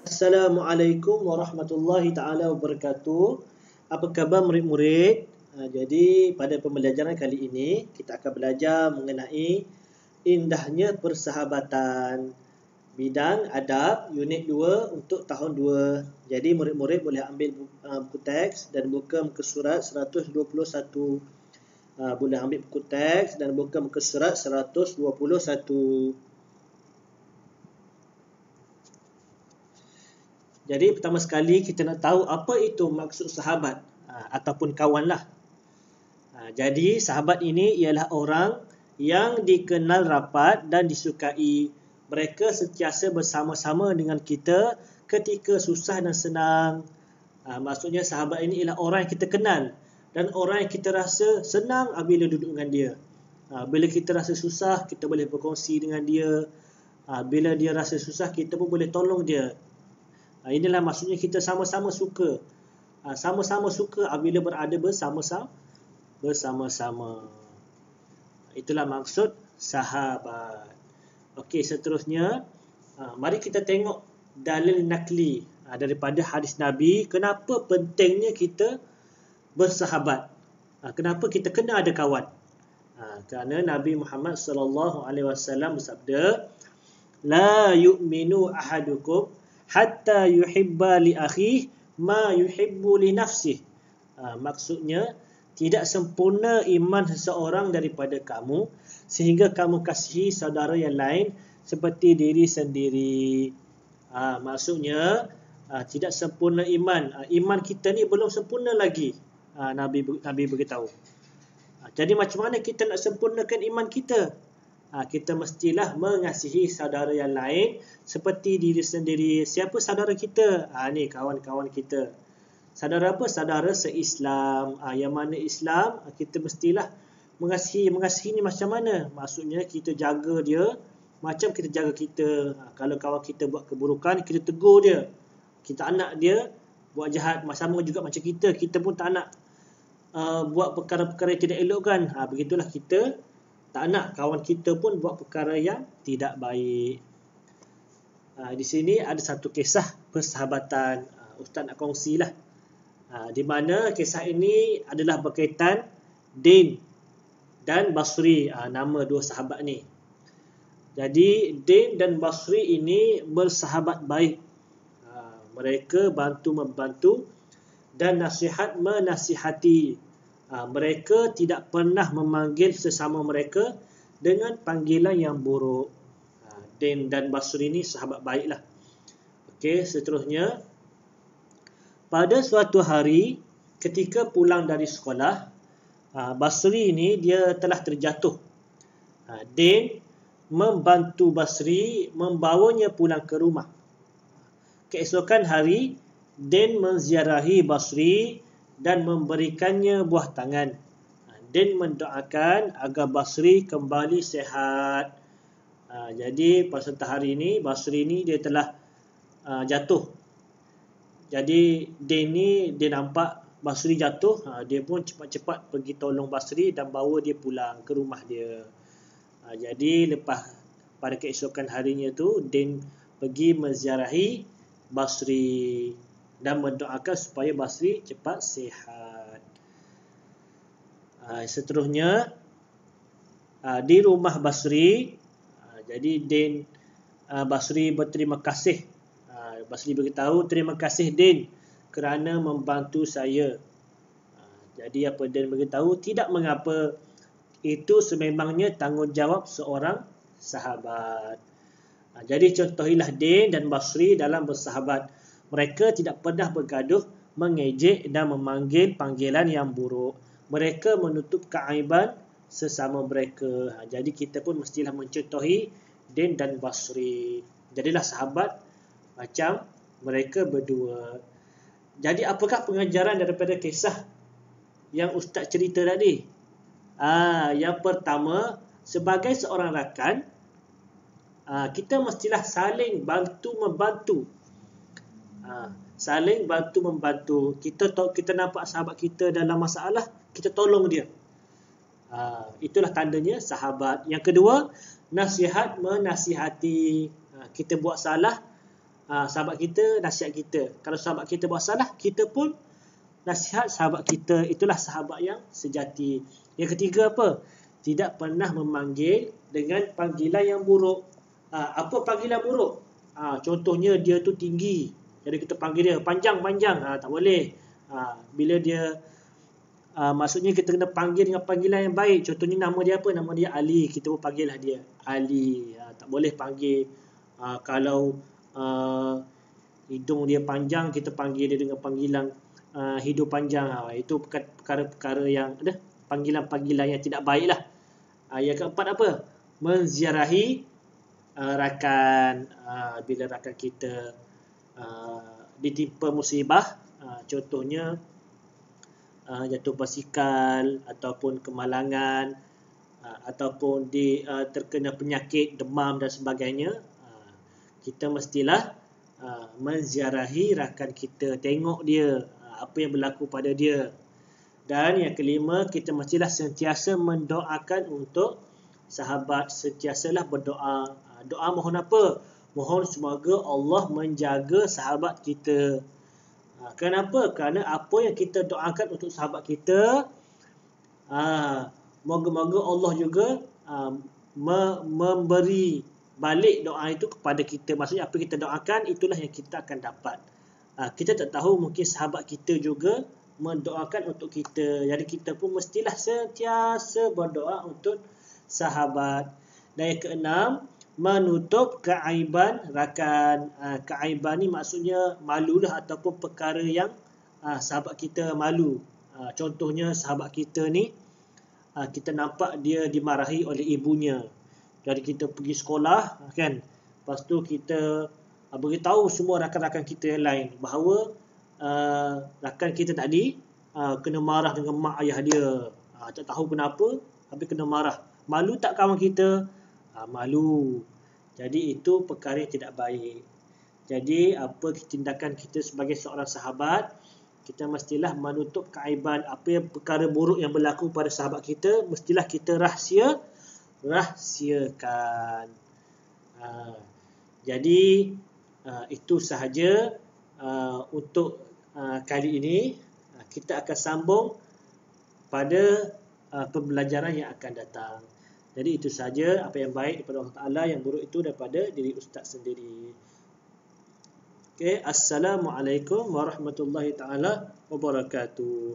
Assalamualaikum warahmatullahi taala wabarakatuh. Apa khabar murid-murid? Jadi pada pembelajaran kali ini kita akan belajar mengenai indahnya persahabatan bidang adab unit 2 untuk tahun 2. Jadi murid-murid boleh ambil buku teks dan buka muka surat 121. Boleh ambil buku teks dan buka muka surat 121. Jadi pertama sekali kita nak tahu apa itu maksud sahabat ataupun kawan lah. Jadi sahabat ini ialah orang yang dikenal rapat dan disukai. Mereka sentiasa bersama-sama dengan kita ketika susah dan senang. Maksudnya sahabat ini ialah orang yang kita kenal dan orang yang kita rasa senang bila duduk dengan dia. Bila kita rasa susah, kita boleh berkongsi dengan dia. Bila dia rasa susah, kita pun boleh tolong dia. Inilah maksudnya kita sama-sama suka. Sama-sama suka apabila berada bersama-sama. Itulah maksud sahabat. Okey, seterusnya mari kita tengok dalil nakli daripada hadis Nabi. Kenapa pentingnya kita bersahabat? Kenapa kita kena ada kawan? Kerana Nabi Muhammad SAW bersabda, la yu'minu ahadukum hatta yuhibba li akhihi ma yuhibbu li nafsihi. Maksudnya tidak sempurna iman seseorang daripada kamu sehingga kamu kasihi saudara yang lain seperti diri sendiri. Maksudnya tidak sempurna iman. Iman kita ni belum sempurna lagi. Nabi beritahu. Jadi macam mana kita nak sempurnakan iman kita? Kita mestilah mengasihi saudara yang lain seperti diri sendiri. Siapa saudara kita? Ni kawan-kawan kita. Saudara apa? Saudara se-Islam. Yang mana Islam, kita mestilah mengasihi. Mengasihi ni macam mana? Maksudnya kita jaga dia macam kita jaga kita. Kalau kawan kita buat keburukan, kita tegur dia. Kita anak dia buat jahat, sama juga macam kita. Kita pun tak nak buat perkara-perkara yang tidak elok kan. Begitulah kita tak nak kawan kita pun buat perkara yang tidak baik. Di sini ada satu kisah persahabatan. Ustaz nak kongsilah. Di mana kisah ini adalah berkaitan Din dan Basri. Nama dua sahabat ni. Jadi Din dan Basri ini bersahabat baik. Mereka bantu-membantu dan nasihat menasihati. Mereka tidak pernah memanggil sesama mereka dengan panggilan yang buruk. Din dan Basri ni sahabat baiklah. Okey, seterusnya. Pada suatu hari ketika pulang dari sekolah, Basri ini dia telah terjatuh. Din membantu Basri membawanya pulang ke rumah. Keesokan hari, Din menziarahi Basri dan memberikannya buah tangan. Din mendoakan agar Basri kembali sihat. Jadi pada hari ini Basri ni dia telah jatuh. Jadi Din ni dia nampak Basri jatuh, dia pun cepat-cepat pergi tolong Basri dan bawa dia pulang ke rumah dia. Jadi lepas pada keesokan harinya tu Din pergi menziarahi Basri dan mendoakan supaya Basri cepat sihat. Seterusnya di rumah Basri, jadi Din Basri berterima kasih. Basri beritahu, terima kasih Din kerana membantu saya. Jadi apa Din beritahu, tidak mengapa, itu sememangnya tanggungjawab seorang sahabat. Jadi contohilah Din dan Basri dalam bersahabat. Mereka tidak pernah bergaduh, mengejek dan memanggil panggilan yang buruk. Mereka menutup keaiban sesama mereka. Jadi kita pun mestilah mencontohi Din dan Basri. Jadilah sahabat macam mereka berdua. Jadi apakah pengajaran daripada kisah yang Ustaz cerita tadi? Yang pertama, sebagai seorang rakan, kita mestilah saling bantu-membantu. Saling bantu-membantu. Kita nampak sahabat kita dalam masalah, kita tolong dia. Itulah tandanya sahabat. Yang kedua, nasihat menasihati. Kita buat salah, sahabat kita nasihat kita. Kalau sahabat kita buat salah, kita pun nasihat sahabat kita. Itulah sahabat yang sejati. Yang ketiga apa? Tidak pernah memanggil dengan panggilan yang buruk. Apa panggilan buruk? Contohnya dia tu tinggi, jadi kita panggil dia panjang-panjang. Tak boleh. Bila dia maksudnya kita kena panggil dengan panggilan yang baik. Contohnya nama dia apa? Nama dia Ali. Kita pun panggillah dia Ali. Tak boleh panggil kalau hidung dia panjang, kita panggil dia dengan panggilan hidung panjang. Itu perkara-perkara yang ada, panggilan-panggilan yang tidak baik lah. Yang keempat apa? Menziarahi rakan. Bila rakan kita ditimpa musibah, contohnya jatuh basikal ataupun kemalangan, ataupun terkena penyakit demam dan sebagainya, kita mestilah menziarahi rakan kita, tengok dia, apa yang berlaku pada dia. Dan yang kelima, kita mestilah sentiasa mendoakan untuk sahabat. Sentiasalah berdoa. Doa mohon apa? Mohon semoga Allah menjaga sahabat kita. Kenapa? Kerana apa yang kita doakan untuk sahabat kita, moga-moga Allah juga memberi balik doa itu kepada kita. Maksudnya apa kita doakan, itulah yang kita akan dapat. Kita tak tahu, mungkin sahabat kita juga mendoakan untuk kita. Jadi kita pun mestilah sentiasa berdoa untuk sahabat. Dan yang keenam, menutup keaiban rakan. Keaiban ni maksudnya malulah, ataupun perkara yang sahabat kita malu. Contohnya sahabat kita ni, kita nampak dia dimarahi oleh ibunya. Jadi kita pergi sekolah kan, lepas tu kita beritahu semua rakan-rakan kita yang lain bahawa rakan kita tadi kena marah dengan mak ayah dia. Tak tahu kenapa, tapi kena marah. Malu tak kawan kita? Malu. Jadi itu perkara yang tidak baik. Jadi apa tindakan kita sebagai seorang sahabat, kita mestilah menutup keaiban. Apa yang perkara buruk yang berlaku pada sahabat kita, mestilah kita rahsiakan. Jadi itu sahaja untuk kali ini. Kita akan sambung pada pembelajaran yang akan datang. Jadi itu sahaja, apa yang baik daripada Allah Ta'ala, yang buruk itu daripada diri Ustaz sendiri. Okay. Assalamualaikum warahmatullahi ta'ala wabarakatuh.